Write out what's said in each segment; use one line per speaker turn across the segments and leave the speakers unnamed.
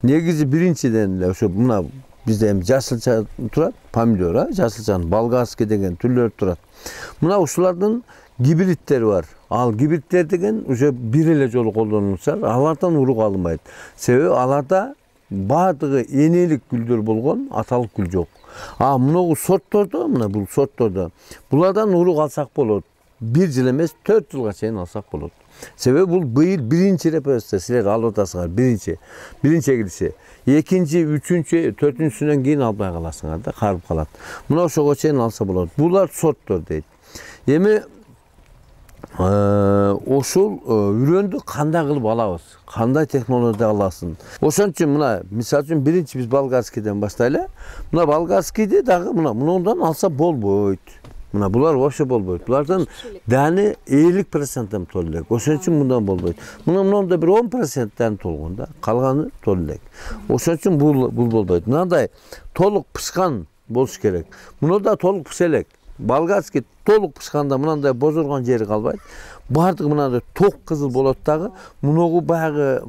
Негизи биринчиден эле ошо мына бизде эми жасылча турат, помидор, жасылчанын болгарский деген түрлөрү турат. Мына ушулардын гибридтери бар. Ал гибридтер деген уже бир эле жолу колдонулса, алардан урук алынбайт. Себеби аларда баардыгы энелик гүлдөр болгон, аталык гүл жок. Мына сорттордо, мына бул сорттордо булардан урук алсак болот. 1 жыл эмес, 4 жылга чейин алсак болот. Себеби бул быйыл биринчи репостта силер алып атасыңар, биринчи эгилиши. Экинчи, үчүнчү, төртүнчүсүнөн кийин албай каласыңар да, карып калат. Мына ошого чейин алса болот. Булар сорттор дейт. Эми ошол үрөндү кандай кылып алабыз? Кандай технологияда аласың? Ошон үчүн мына мисалы үчүн биринчи биз болгарскийден баштайлы. Мына болгарскийди дагы мындан алса болбойт. Мына булар вообще болбойт. Булардын даны 50% толу элек. Ошон үчүн мындан болбойт. Мында бир 10% толгон да, калганы толу элек. Ошон үчүн бул болбойт. Мындай толук пышкан болуш керек. Мында толук пыша элек. Болгарский толук пышканда мындай бозоргон жери калбайт. Бардыгы мындай ток кызыл болот дагы, муногу баягы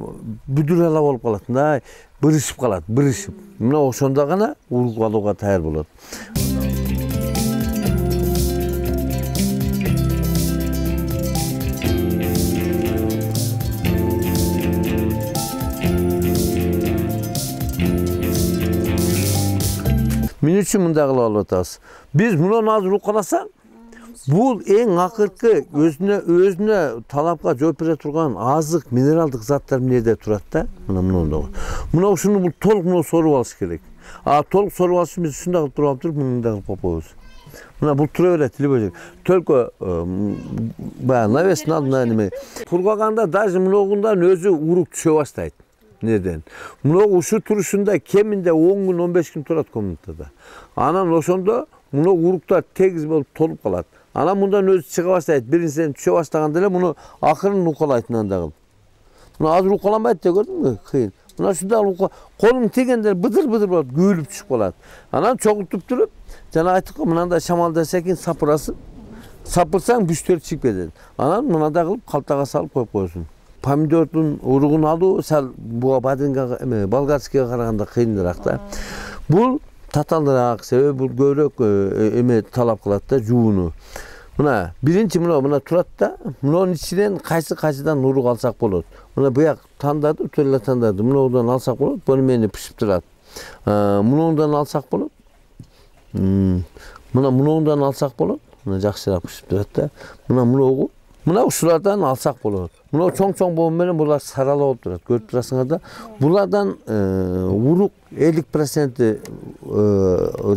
бүдүр ала болуп калат. Мындай бырышып калат, бырышып. Мына ошондо гана урук алууга даяр болот. Мен үчүн мындай кылып алып атабыз. Биз мунун азыр укаласак, бул эң акыркы өзүнө талапка жооп бере турган азык, минералдык заттар эмнеде турат да? Мына ушуну бул толук соруп алыш керек. Толук соруп алыш үчүн биз ушундай кылып туруп туруп мындай кылып коюп коебуз. Мына бул тура берет эле бөжөк. Только баягы навестин алдына неме. Кургаганда даже муногундан өзү урук түшө баштайт. Неден? Муногу ушу турушунда кеминде 10 күн, 15 күн турат комнатада. Анан ошондо муногу уруктар тегиз болуп толуп калат. Анан мындан өзү чыга баштайт. Биринчиден түшө баштаганда эле муну акырын укалайт мындай кылып. Мына азыр укаламайт деп көрдүңбү? Кыйын. Мына ушундай колуң тийгенде быдыр-быдыр болот, күйүлүп түшүп калат. Анан чогултуп туруп, жана айттык го, мындай шамалда секин сапырасың. Сапырсаң бүштөр чыгып кетет. Анан мындай кылып калтага салып коюп коесуң. Помидордун уругун алуу сал буга бадынга болгарскийге караганда кыйыныраак да. Бул таталыраак, себеби бул көбүрөөк талап кылат да, жууну. Мына биринчи мына турат да, мунун ичинен кайсыдан урук алсак болот. Мына буяк тандады, төлө тандады. Мунудан алсак болот, бул мени пишип турат. Мунудан алсак болот. Мунудан алсак болот. Мына жакшыраак пишип турат да. Мына ушулардан алсак болот. Мына чоң болуп менен булар сарала болуп турат. Көрүп турасыңар да. Булардан урук 50%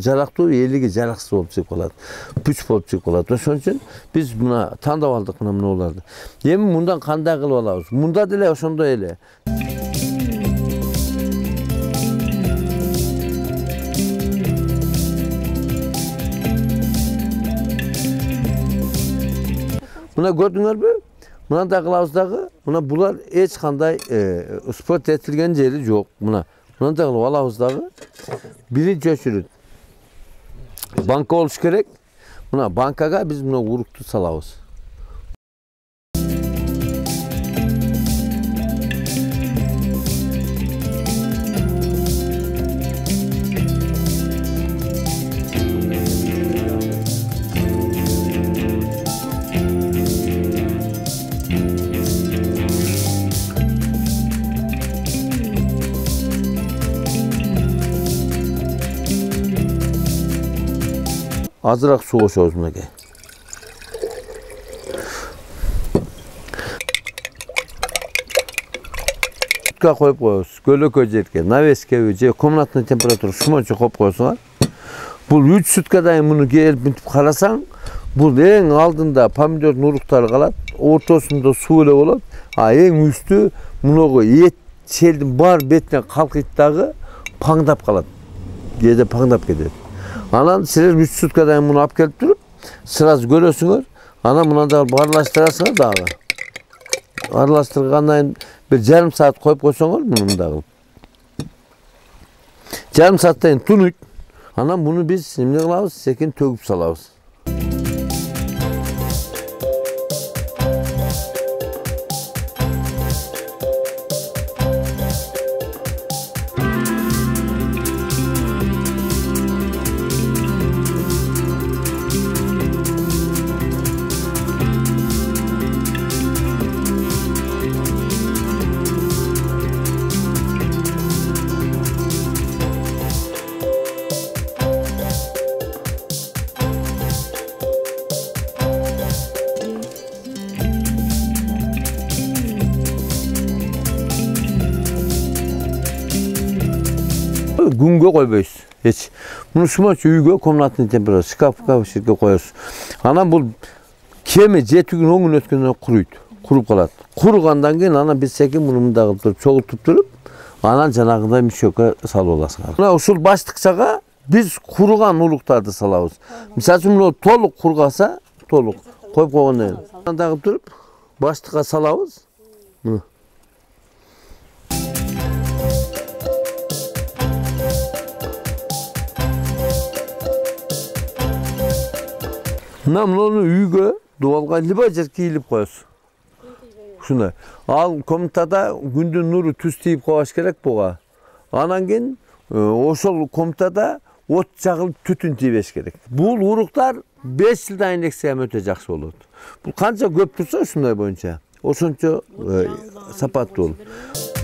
жарактуу, 50-и жараксыз болуп чыгып калат. Пүч болуп чыгып калат. Ошон үчүн биз мына тандап алдык мунуларды. Эми мындан кандай кылып алабыз? Мында деле ошондой эле. Мына көрдүңөрбү? Мындай кылабыз дагы, мына булар эч кандай спорт этилген жери жок. Мындай кылып алабыз дагы. Биринчи очередь банка болуш керек. Мына банкага биз мына урукту салабыз. Azırak su koşuyoruz mınaki. Sütka koyup koyuyoruz. Gölök öcerken, naveske öce, komnatın temperatürü şumança koyup koyuyorsunlar. Bu 3 sütkadayın bunu gelip bitip kalasan, bu en aldığında pomidorun urukları kalat, ortasında su ile olur. En üstü bunu et çeldin bar betine kalkıttağı pangdap kalat. Gede pangdap gider. Anan sizler 3 sütkadayın bunu alıp gelip durup sırası görüyorsunuz. Anan buna da barlaştırasınız dağı. Aralastırgandan bir yarım saat koyup koysanız bunu da. Yarım saatten tunuk. Anam bunu biz şimdi kılavuz, sekin töküp salavuz. күнгө койбойбуз эч. Муну шумачы үйгө комнатный температура шкаф жерге коесуз. Анан бул кеми 7 күн 10 күн өткөндөн курuyт. Куруп калат. Куругандан кийин анан биз секин муну мындагы туруп чогултуп туруп, анан жанагындай мишөккө салып аласың. Мына ушул баштыкчага биз куруган улуктарды салабыз. Мисалы үчүн мына толук кургаса, толук коюп койгондон кийин андагы туруп баштыкка салабыз. Мына. Муну үйгө дубалга любой жерге кийилип коесуз. Ушундай. Ал комнатада күндүн нуру түз тийип койбаш керек буга. Анан кийин ошол комнатада от жагылып түтүн тийбеш керек. Бул уруктар 5 жылдан инжекция өтө жакшы болот. Бул канча көп турса ушундай боюнча ошончо сапаттуу болот.